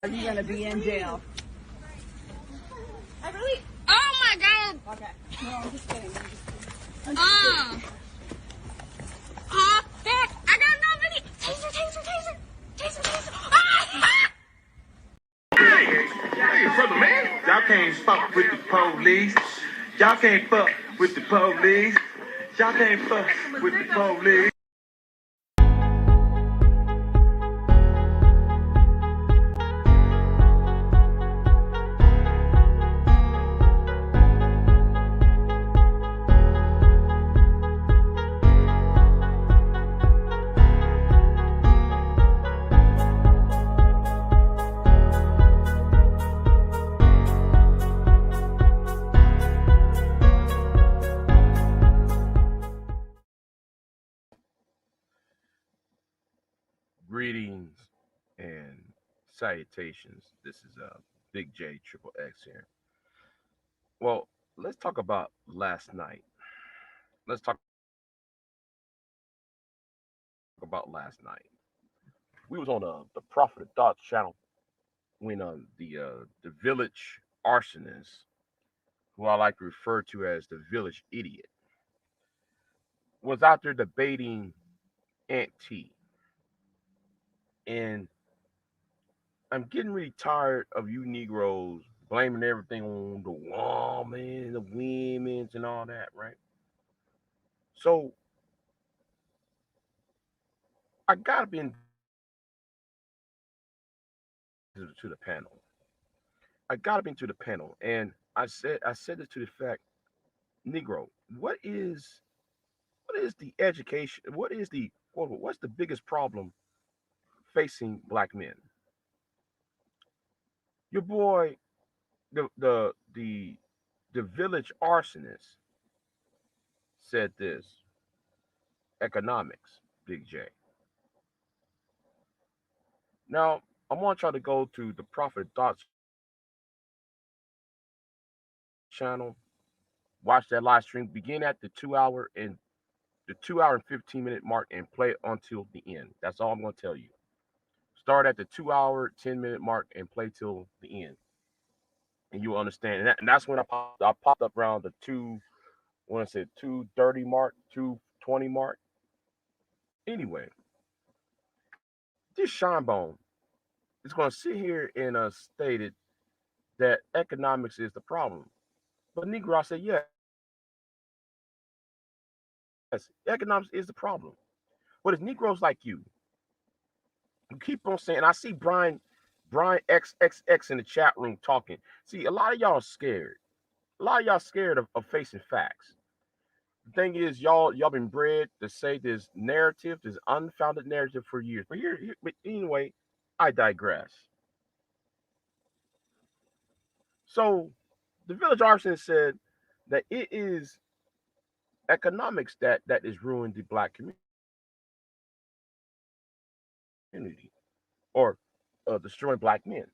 Are you gonna be in jail? I really. Oh my god. Okay. No, I'm just kidding. Heck, I got nobody. Taser, taser, taser, taser, taser. Ah! Hey, brother man, y'all can't fuck with the police. Y'all can't fuck with the police. Y'all can't fuck with the police. Greetings and salutations. This is BIGJXXX here. Well, let's talk about last night. Let's talk about last night. We was on the Prophet of Thoughts channel when the village arsonist, who I like to refer to as the village idiot, was out there debating Aunt T. And I'm getting really tired of you Negroes blaming everything on the woman, the women's, and all that, right? So I gotta be into the panel. I gotta be into the panel, and I said this to the fact, Negro, what is the education? What's the biggest problem facing black men? Your boy, the village arsonist said this: economics, Big J. Now I want y'all to go to the Prophet Thoughts channel, watch that live stream, begin at the 2 hour and 15-minute mark and play it until the end. That's all I'm going to tell you. Start at the 2 hour, 10-minute mark and play till the end. And you'll understand. And that's when I popped up around the 230 mark, 220 mark. Anyway, this Shinebone is going to sit here and stated that economics is the problem. But Negro, I said, yes, economics is the problem. But it's Negroes like you who keep on saying, and I see Brian XXX in the chat room talking. See, a lot of y'all scared. A lot of y'all scared of facing facts. The thing is, y'all been bred to say this narrative, this unfounded narrative for years. But anyway, I digress. So the village arsonist said that it is economics that is ruining the black community or destroying black men.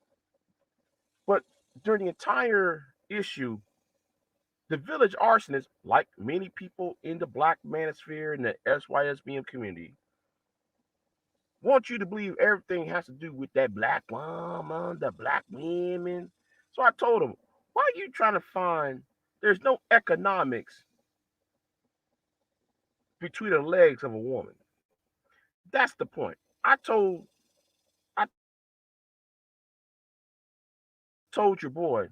But during the entire issue, the village arsonist, like many people in the black manosphere and the SYSBM community, want you to believe everything has to do with that black woman, the black women. So I told him, why are you trying to find there's no economics between the legs of a woman? That's the point. I told your boy,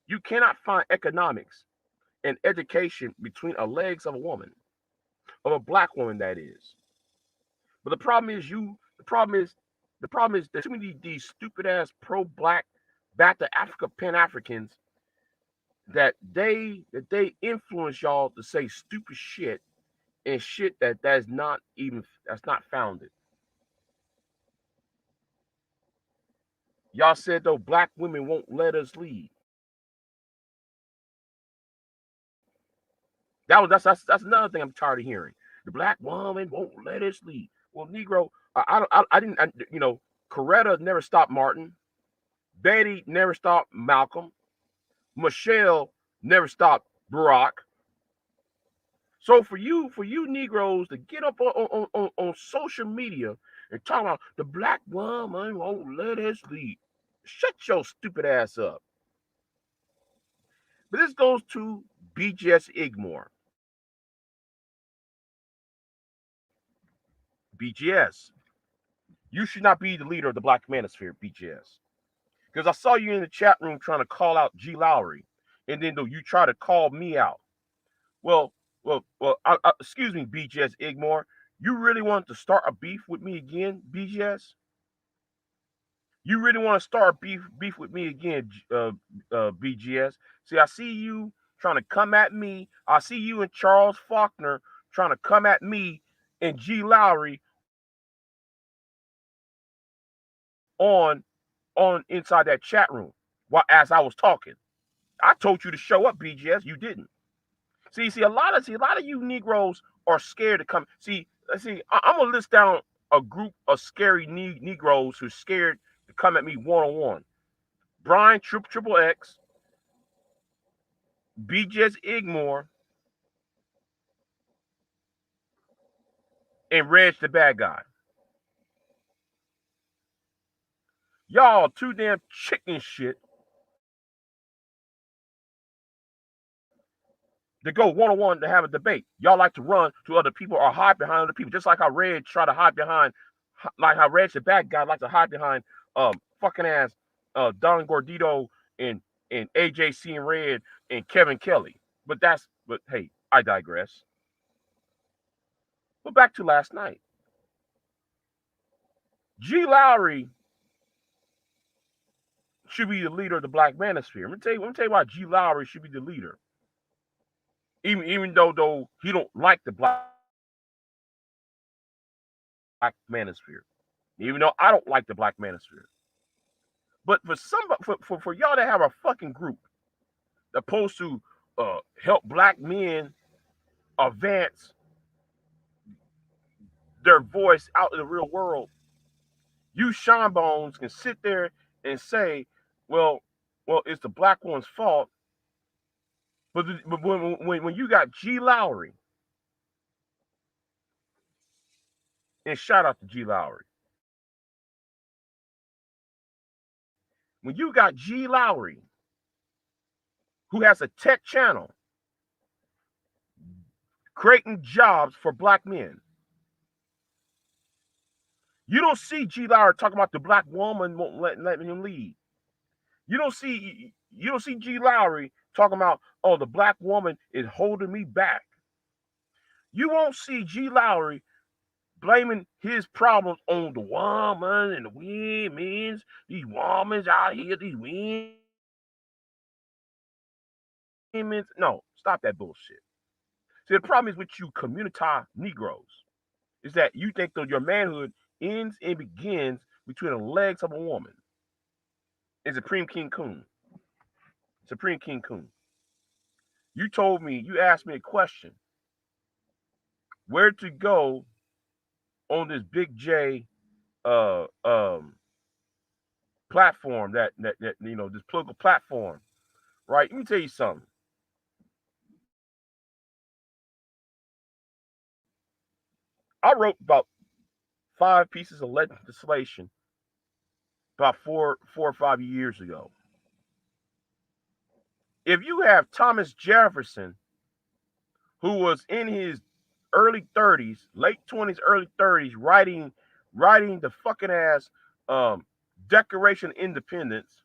you cannot find economics and education between the legs of a woman, of a black woman, that is. But the problem is that too many these stupid ass pro-black back to Africa Pan-Africans that they influence y'all to say stupid shit and shit that's not founded. Y'all said though black women won't let us lead. That's another thing I'm tired of hearing. The black woman won't let us lead. Well, Negro, I didn't, Coretta never stopped Martin. Betty never stopped Malcolm. Michelle never stopped Barack. So for you Negroes to get up on social media and talk about the black woman won't let us lead. Shut your stupid ass up. But this goes to BGS. BGS. You should not be the leader of the Black Manosphere, BGS. Because I saw you in the chat room trying to call out Gee Lowery, and then you try to call me out. Well, excuse me, BGS Igmore. You really want to start a beef with me again, BGS? You really want to start beef with me again, BGS? See, I see you trying to come at me. I see you and Charles Faulkner trying to come at me and Gee Lowery on inside that chat room while as I was talking. I told you to show up, BGS. You didn't. See, a lot of you Negroes are scared to come. I'm gonna list down a group of scary Negroes who're scared to come at me one-on-one. Brian Triple X, BGS Igmore, and Reg the bad guy. Y'all too damn chicken shit to go one-on-one to have a debate. Y'all like to run to other people or hide behind other people, just like how Reg try to hide behind, like how Reg the bad guy like to hide behind fucking ass Don Gordito and AJC and Red and Kevin Kelly. But hey, I digress. But back to last night. Gee Lowery should be the leader of the Black Manosphere. Let me tell you why Gee Lowery should be the leader. Even though he don't like the Black Manosphere. Even though I don't like the Black Manosphere. But for y'all to have a fucking group that's supposed to help black men advance their voice out in the real world, you Sean Bones can sit there and say, well, it's the black one's fault. But when you got Gee Lowery, and shout out to Gee Lowery, when you got Gee Lowery, who has a tech channel creating jobs for black men, you don't see Gee Lowery talking about the black woman won't let him lead. You don't see Gee Lowery talking about, oh, the black woman is holding me back. You won't see Gee Lowery blaming his problems on the woman and the women's, these women's out here, these women's. No, stop that bullshit. See, the problem is with you community Negroes is that you think that your manhood ends and begins between the legs of a woman. And Supreme King Coon. You asked me a question. Where to go on this BIGJ platform, that this political platform, right? Let me tell you something. I wrote about 5 pieces of legislation about 4 or 5 years ago. If you have Thomas Jefferson, who was in his early 30s, late 20s, early 30s, writing the fucking ass Declaration of Independence.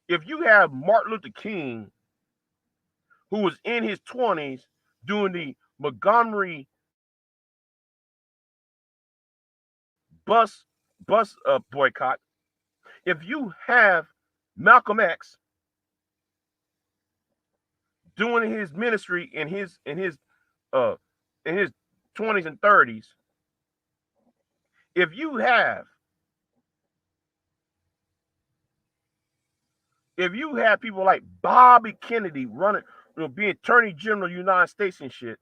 If you have Martin Luther King, who was in his 20s doing the Montgomery bus boycott, if you have Malcolm X doing his ministry in his 20s and 30s, if you have people like Bobby Kennedy running, being Attorney General of the United States and shit,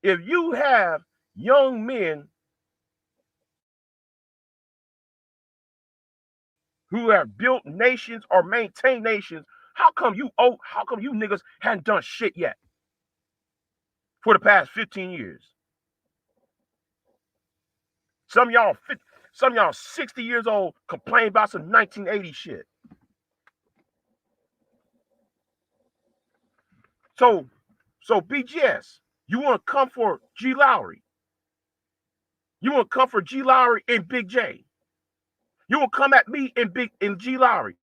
if you have young men who have built nations or maintained nations, how come you niggas hadn't done shit yet for the past 15 years? Some of y'all Some of y'all 60 years old complain about some 1980 shit. So BGS, you want to come for Gee Lowery. You want to come for Gee Lowery and Big J. You want to come at me and Gee Lowery.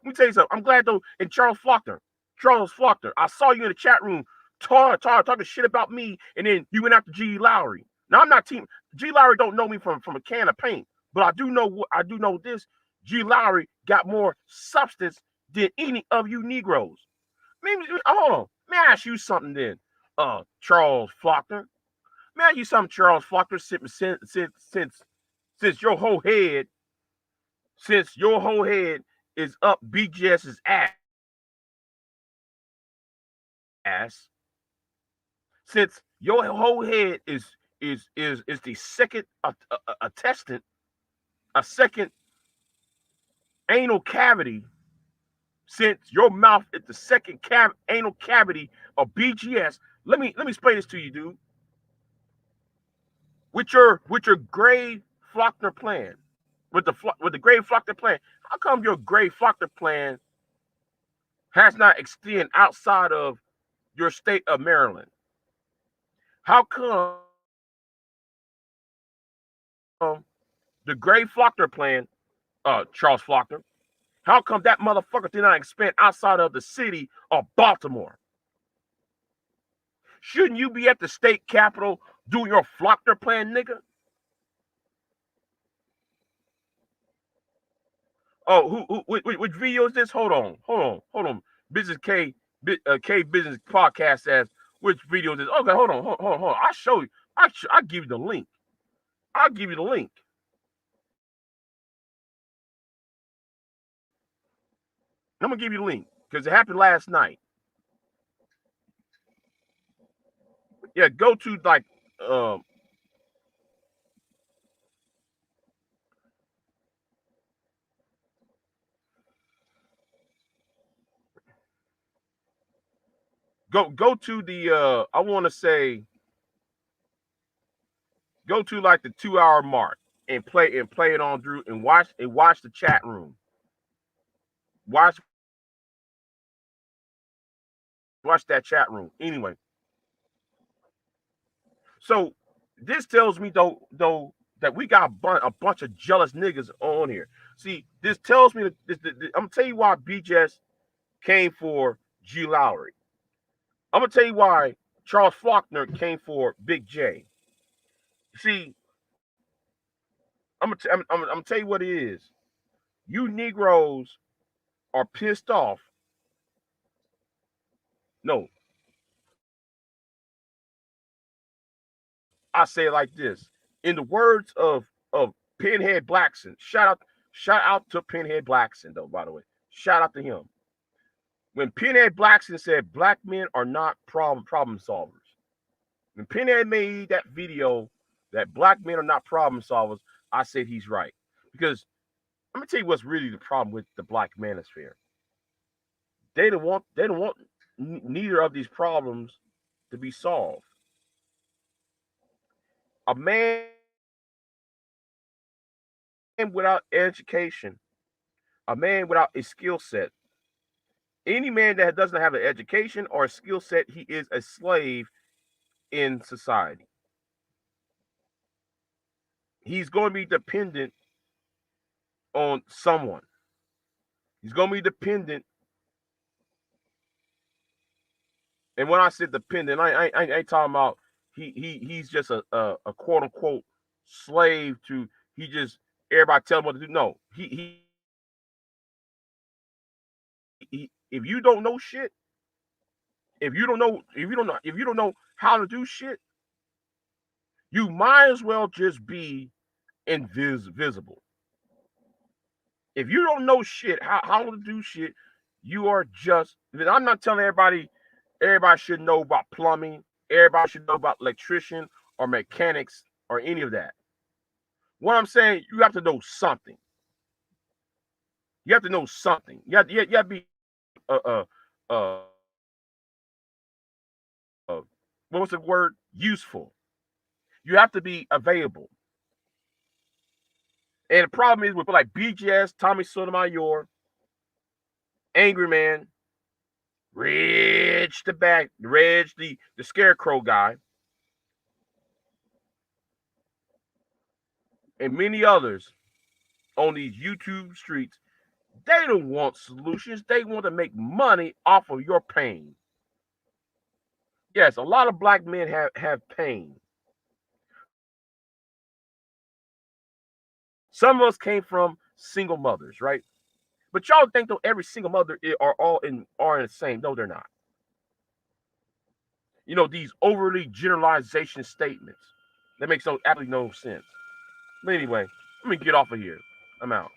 Let me tell you something. I'm glad though, and Charles Faulkner, I saw you in the chat room talking shit about me, and then you went after Gee Lowery. Now I'm not team. Gee Lowery don't know me from a can of paint, but I do know this. Gee Lowery got more substance than any of you Negroes. Maybe hold on. May I ask you something then, Charles Faulkner? May I ask you something, Charles Faulkner? Since your whole head, is up BGS's ass, since your whole head is the second attestant, a second anal cavity, since your mouth is the second anal cavity of BGS. Let me explain this to you, dude. With your Gray Faulkner plan, with the Gray Faulkner plan, how come your Gray Faulkner plan has not extended outside of your state of Maryland? How come the Gray Faulkner plan, Charles Faulkner, how come that motherfucker did not expand outside of the city of Baltimore? Shouldn't you be at the state capitol doing your Faulkner plan, nigga? Oh, which video is this? Hold on. Business K Business Podcast says, which video is this? Okay, hold on. I'll show you. I'll give you the link. I'm gonna give you the link because it happened last night. Yeah, go to like go to the I want to say go to like the 2-hour mark and play it on through and watch the chat room. Watch that chat room. Anyway, so this tells me though that we got a bunch of jealous niggas on here. See, this tells me that I'm gonna tell you why BGS came for Gee Lowery. I'm gonna tell you why Charles Faulkner came for Big J. See, I'm gonna tell you what it is. You Negroes are pissed off. No, I say it like this. In the words of Pinhead Blackson, shout out to Pinhead Blackson though. By the way, shout out to him. When Pinhead Blackson said black men are not problem solvers, when Pinhead made that video that black men are not problem solvers, I said he's right. Because let me tell you what's really the problem with the black manosphere. They don't want neither of these problems to be solved. A man without education, a man without a skill set, any man that doesn't have an education or a skill set, he is a slave in society. He's going to be dependent on someone. He's going to be dependent. And when I said dependent, I ain't talking about he's just a quote unquote slave to everybody tell him what to do. No, he if you don't know shit, if you don't know how to do shit, you might as well just be invisible. If you don't know shit, how to do shit, you are just. I'm not telling everybody should know about plumbing, everybody should know about electrician or mechanics or any of that. What I'm saying, you have to know something. You have to know something. You have to be what was the word? Useful. You have to be available. And the problem is with like BGS, Tommy Sotomayor, Angry Man, Reg the Scarecrow guy, and many others on these YouTube streets, they don't want solutions. They want to make money off of your pain. Yes, a lot of black men have pain. Some of us came from single mothers, right? But y'all think though every single mother are in the same. No, they're not. You know, these overly generalization statements that makes absolutely no sense. But anyway, let me get off of here. I'm out.